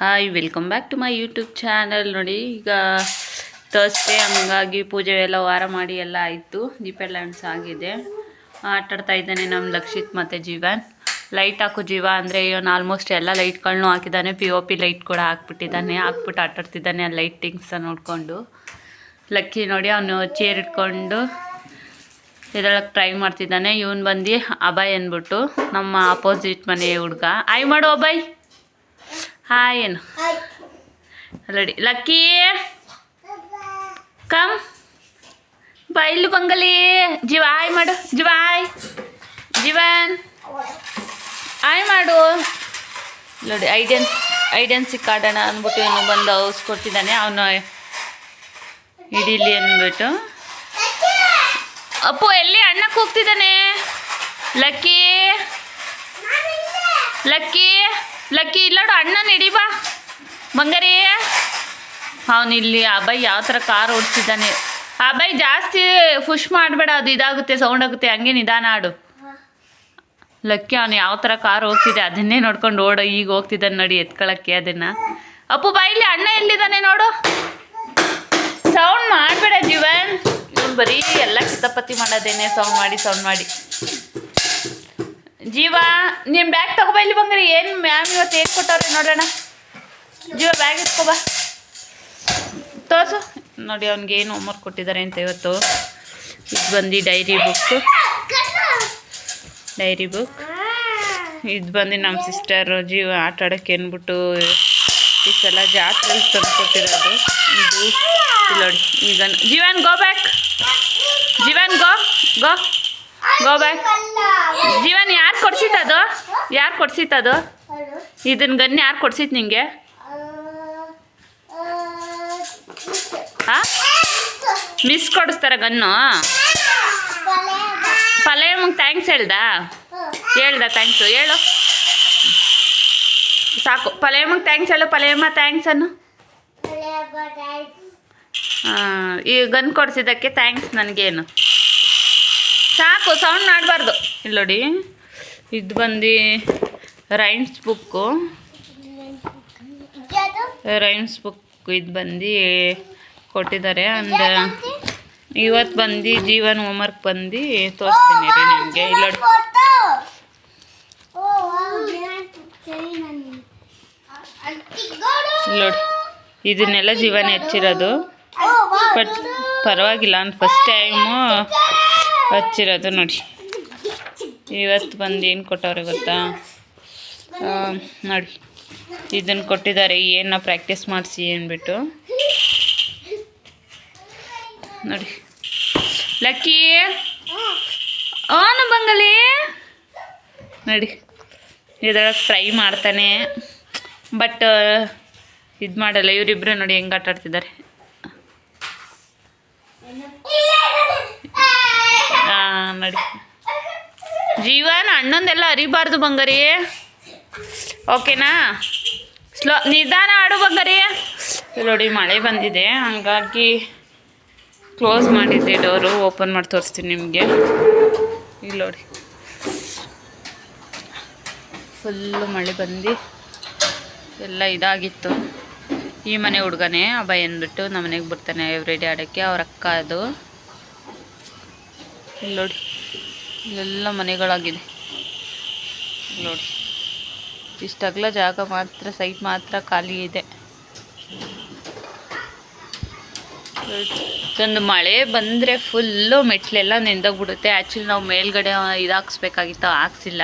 Hi welcome back to my YouTube channel. ನೋಡಿ ಈಗ Thursday, ಹಂಗಾಗಿ ಪೂಜೆ ಎಲ್ಲ ವಾರ ಮಾಡಿ ಎಲ್ಲ ಆಯಿತು. ದೀಪ ಎಲ್ಲ ಆಗಿದೆ. ಆಟಾಡ್ತಾ ಇದ್ದಾನೆ ನಮ್ಮ ಲಕ್ಷಿತ್ ಮತ್ತು ಜೀವನ್. ಲೈಟ್ ಹಾಕು ಜೀವ ಅಂದರೆ ಇವನು ಆಲ್ಮೋಸ್ಟ್ ಎಲ್ಲ ಲೈಟ್ಗಳನ್ನೂ ಹಾಕಿದ್ದಾನೆ. POP ಲೈಟ್ ಕೂಡ ಹಾಕ್ಬಿಟ್ಟಿದ್ದಾನೆ. ಹಾಕ್ಬಿಟ್ಟು ಆಟಾಡ್ತಿದ್ದಾನೆ ಆ ಲೈಟಿಂಗ್ಸ ನೋಡಿಕೊಂಡು. ಲಕ್ಕಿ ನೋಡಿ ಅವನು ಚೇರ್ ಇಟ್ಕೊಂಡು ಇದರೊಳಗೆ ಟ್ರೈ ಮಾಡ್ತಿದ್ದಾನೆ. ಇವನು ಬಂದು ಅಭಯ್ ಅಂದ್ಬಿಟ್ಟು ನಮ್ಮ ಅಪೋಸಿಟ್ ಮನೆ ಹುಡುಗ. ಆಯ್ ಮಾಡು ಅಭಯ್. ಹಾಯ್ ಏನು ರೆಡಿ. ಲಕ್ಕಿ ಕಮ್ ಬೈಲು ಬಂಗಲಿ. ಜೀವ ಆಯ್ ಮಾಡು. ಜೀವ ಆಯ್. ಜೀವನ್ ಆಯ್ ಮಾಡು. ನೋಡಿ ಐಡೆನ್ಸಿಕ್ ಆಡೋಣ ಅಂದ್ಬಿಟ್ಟು ಇವನು ಬಂದು ಔಸ್ಕೊಡ್ತಿದ್ದಾನೆ. ಅವನು ಹಿಡೀಲಿ ಅಂದ್ಬಿಟ್ಟು. ಅಪ್ಪು ಎಲ್ಲಿ ಅಣ್ಣಕ್ಕೆ ಹೋಗ್ತಿದ್ದಾನೆ. ಲಕ್ಕಿ ಲಕ್ಕಿ ಲಕ್ಕಿ ಇಲ್ಲೋಡು ಅಣ್ಣನ ಹಿಡಿ ಬಾ ಬಂಗಾರಿ. ಅವನಿಲ್ಲಿ ಅಭಯ್ ಯಾವ ಥರ ಕಾರ್ ಓಡಿಸ್ತಿದ್ದಾನೆ. ಅಭಯ್ ಜಾಸ್ತಿ ಪುಷ್ ಮಾಡಬೇಡ, ಅದು ಇದಾಗುತ್ತೆ, ಸೌಂಡ್ ಆಗುತ್ತೆ. ಹಂಗೆ ನಿಧಾನ ಆಡು. ಲಕ್ಕಿ ಅವನು ಯಾವ ಥರ ಕಾರ್ ಹೋಗ್ತಿದೆ ಅದನ್ನೇ ನೋಡ್ಕೊಂಡು ಈಗ ಹೋಗ್ತಿದ್ದಾನೆ ನೋಡಿ ಎತ್ಕೊಳ್ಳೋಕ್ಕೆ ಅದನ್ನು. ಅಪ್ಪು ಬಾ ಇಲ್ಲಿ, ಅಣ್ಣ ಎಲ್ಲಿದ್ದಾನೆ ನೋಡು. ಸೌಂಡ್ ಮಾಡಬೇಡ ಜೀವನ್. ಇವನು ಬರೀ ಎಲ್ಲ ಕಿತಪತಿ ಮಾಡೋದೇನೆ, ಸೌಂಡ್ ಮಾಡಿ. ಜೀವ ನಿಮ್ಮ ಬ್ಯಾಗ್ ತಗೋಬಾ ಇಲ್ಲಿ ಬಂಗ್ರಿ. ಏನು ಮ್ಯಾಮ್ ಇವತ್ತು ಏನು ಕೊಟ್ಟವ್ರೆ ನೋಡೋಣ. ಜೀವ ಬ್ಯಾಗ್ ಎತ್ಕೊಬಾ, ತೋರಿಸು. ನೋಡಿ ಅವ್ನಿಗೆ ಏನು ಹೋಮ್ವರ್ಕ್ ಕೊಟ್ಟಿದ್ದಾರೆ ಅಂತ ಇವತ್ತು. ಇದು ಬಂದು ಡೈರಿ ಬುಕ್. ಇದು ಬಂದು ನಮ್ಮ ಸಿಸ್ಟರ್ ಜೀವ ಆಟ ಆಡೋಕ್ಕೆ ಅಂದ್ಬಿಟ್ಟು ಇಷ್ಟೆಲ್ಲ ಜಾತ್ರೆ ತಂದು ಕೊಟ್ಟಿರೋದು. ಇದು ನೋಡಿ ಈಗ Jeevan go back. Jeevan go back. Jeevan ಯಾರು ಕೊಡ್ಸಿತ್ತದು ಇದನ್ನ ಗನ್ ಯಾರು ಕೊಡ್ಸಿತ್ತು ನಿಂಗೆ? ಮಿಸ್ ಕೊಡಿಸ್ತಾರ ಗನ್ನು? ಪಲೇಮ್ಗೆ ಥ್ಯಾಂಕ್ಸ್ ಹೇಳ್ದ ಥ್ಯಾಂಕ್ಸು ಹೇಳು ಸಾಕು. ಪಲೇಮ್ಗೆ ಥ್ಯಾಂಕ್ಸ್ ಹೇಳು. ಪಲೇಮ್ಮ ಥ್ಯಾಂಕ್ಸ್ ಅನ್ನು. ಈ ಗನ್ ಕೊಡಿಸಿದ್ದಕ್ಕೆ ಥ್ಯಾಂಕ್ಸ್. ನನಗೇನು ಸಾಕು, ಸೌಂಡ್ ಮಾಡಬಾರ್ದು. ಇಲ್ಲಿ ನೋಡಿ ಇದು ಬಂದು ರೈಮ್ಸ್ ಬುಕ್ಕು. ಇದು ಬಂದು ಕೊಟ್ಟಿದ್ದಾರೆ. ಅಂಡ್ ಇವತ್ತು ಬಂದು ಜೀವನ್ ಹೋಮ್ವರ್ಕ್ ಬಂದು ತೋರಿಸ್ತೀನಿ ರೀ ನಿಮಗೆ. ಇಲ್ಲಿ ನೋಡಿ ಇದನ್ನೆಲ್ಲ ಜೀವನ ಹೆಚ್ಚಿರೋದು. ಬಟ್ ಪರವಾಗಿಲ್ಲ, ನಾನು ಫಸ್ಟ್ ಟೈಮು ಹಚ್ಚಿರೋದು. ನೋಡಿ ಇವತ್ತು ಬಂದು ಏನು ಕೊಟ್ಟವ್ರೆ ಗೊತ್ತಾ? ನೋಡಿ ಇದನ್ನು ಕೊಟ್ಟಿದ್ದಾರೆ, ಏನು ಪ್ರಾಕ್ಟೀಸ್ ಮಾಡಿಸಿ ಅಂದ್ಬಿಟ್ಟು. ನೋಡಿ ಲಕ್ಕಿ ಅವನು ಬಂಗಲಿ ನೋಡಿ ಇದರೊಳಗೆ ಟ್ರೈ ಮಾಡ್ತಾನೆ. ಬಟ್ ಇದು ಮಾಡಲ್ಲ. ಇವರಿಬ್ಬರು ನೋಡಿ ಹೆಂಗೆ ಆಟ ಆಡ್ತಿದ್ದಾರೆ. ನೋಡಿ ಜೀವನ ಅಣ್ಣಂದೆಲ್ಲ ಅರಿಬಾರ್ದು ಬಂಗಾರಿ, ಓಕೆನಾ? ನಿಧಾನ ಆಡು ಬಂಗಾರಿ. ನೋಡಿ ಮಳೆ ಬಂದಿದೆ, ಹಂಗಾಗಿ ಕ್ಲೋಸ್ ಮಾಡಿದ್ದೆ ಡೋರು. ಓಪನ್ ಮಾಡಿ ತೋರಿಸ್ತೀನಿ ನಿಮಗೆ. ಇಲ್ಲಿ ನೋಡಿ ಫುಲ್ಲು ಮಳೆ ಬಂದು ಎಲ್ಲ ಇದಾಗಿತ್ತು. ಈ ಮನೆ ಹುಡುಗನೇ ಅಭಯ್ ಅಂದ್ಬಿಟ್ಟು ನಮ್ಮ ಮನೆಗೆ ಬರ್ತಾನೆ ಎವ್ರಿಡೇ ಆಡೋಕ್ಕೆ. ಅವ್ರ ಅಕ್ಕ ಅದು. ಇಲ್ಲಿ ನೋಡಿ ಇಲ್ಲೆಲ್ಲ ಮನೆಗಳಾಗಿದೆ ನೋಡಿ. ಇಷ್ಟಾಗಲ ಜಾಗ ಮಾತ್ರ, ಸೈಟ್ ಮಾತ್ರ ಖಾಲಿ ಇದೆ. ಒಂದು ಮಳೆ ಬಂದರೆ ಫುಲ್ಲು ಮೆಟ್ಲೆಲ್ಲ ನೆಂದೋಗ್ಬಿಡುತ್ತೆ. ಆ್ಯಕ್ಚುಲಿ ನಾವು ಮೇಲ್ಗಡೆ ಇದಾಕ್ಸ್ಬೇಕಾಗಿತ್ತು, ಹಾಕ್ಸಿಲ್ಲ.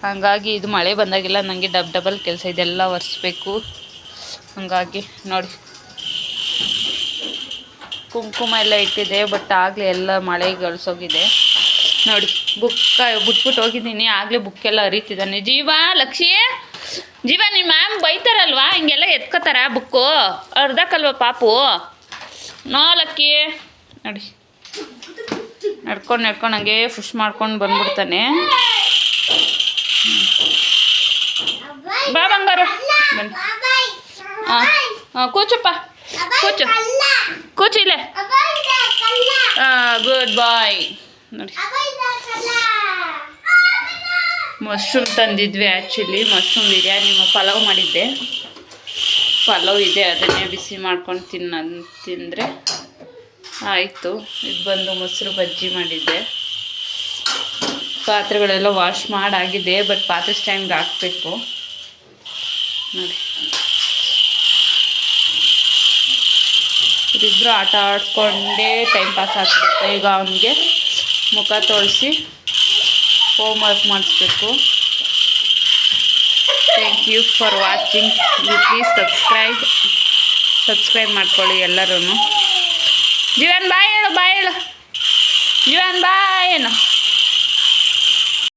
ಹಾಗಾಗಿ ಇದು ಮಳೆ ಬಂದಾಗೆಲ್ಲ ನನಗೆ ಡಬಲ್ ಕೆಲಸ, ಇದೆಲ್ಲ ಒರೆಸ್ಬೇಕು. ಹಾಗಾಗಿ ನೋಡಿ ಕುಂಕುಮ ಎಲ್ಲ ಇಟ್ಟಿದೆ, ಬಟ್ ಆಗಲೇ ಎಲ್ಲ ಮಳೆ ಗಳಿಸೋಗಿದೆ. ನೋಡಿ ಬಿಟ್ಬಿಟ್ಟು ಹೋಗಿದ್ದೀನಿ, ಆಗಲೇ ಬುಕ್ಕೆಲ್ಲ ಹರಿತಿದ್ದಾನೆ. ಲಕ್ಷಿ ಜೀವ ನಿಮ್ಮ ಮ್ಯಾಮ್ ಬೈತಾರಲ್ವಾ, ಹಿಂಗೆಲ್ಲ ಎತ್ಕೋತಾರ ಬುಕ್ಕು ಅರ್ಧಕ್ಕಲ್ವ ಪಾಪು? ನೋ ಲಕ್ಕಿ ನೋಡಿ ನಡ್ಕೊಂಡು ಹಂಗೆ ಪುಷ್ ಮಾಡ್ಕೊಂಡು ಬಂದ್ಬಿಡ್ತಾನೆ. ಬಾ ಬಂಗಾರು ಬನ್ನಿ. ಕೂಚಪ್ಪ, ಕೂಚು ಇಲ್ಲೇ. Good boy. ನೋಡಿ ಮಶ್ರೂಮ್ ತಂದಿದ್ವಿ. ಆ್ಯಕ್ಚುಲಿ ಮಶ್ರೂಮ್ ಬಿರಿಯಾನಿ ಪಲಾವ್ ಮಾಡಿದ್ದೆ. ಪಲಾವ್ ಇದೆ, ಅದನ್ನೇ ಬಿಸಿ ಮಾಡ್ಕೊಂಡು ತಿಂದರೆ ಆಯಿತು. ಇದು ಬಂದು ಮೊಸರು ಬಜ್ಜಿ ಮಾಡಿದ್ದೆ. ಪಾತ್ರೆಗಳೆಲ್ಲ ವಾಶ್ ಮಾಡಾಗಿದೆ, ಬಟ್ ಪಾತ್ರೆ ಸ್ಟ್ಯಾಂಡ್ಗೆ ಹಾಕಬೇಕು ನೋಡಿ. ಇಬ್ಬರು ಆಟ ಆಡ್ಕೊಂಡೇ ಟೈಮ್ ಪಾಸ್ ಆಗಿಬಿಡುತ್ತೆ. ಈಗ ಅವನಿಗೆ ಮುಖ ತೊಳೆಸಿ ಹೋಮ್ವರ್ಕ್ ಮಾಡಿಸ್ಬೇಕು. Thank you for watching. Please subscribe ಮಾಡ್ಕೊಳ್ಳಿ ಎಲ್ಲರೂ. ಜೀವನ್ ಬಾಯ್ ಹೇಳು, ಜೀವನ್ ಬಾಯ್ ಏನು.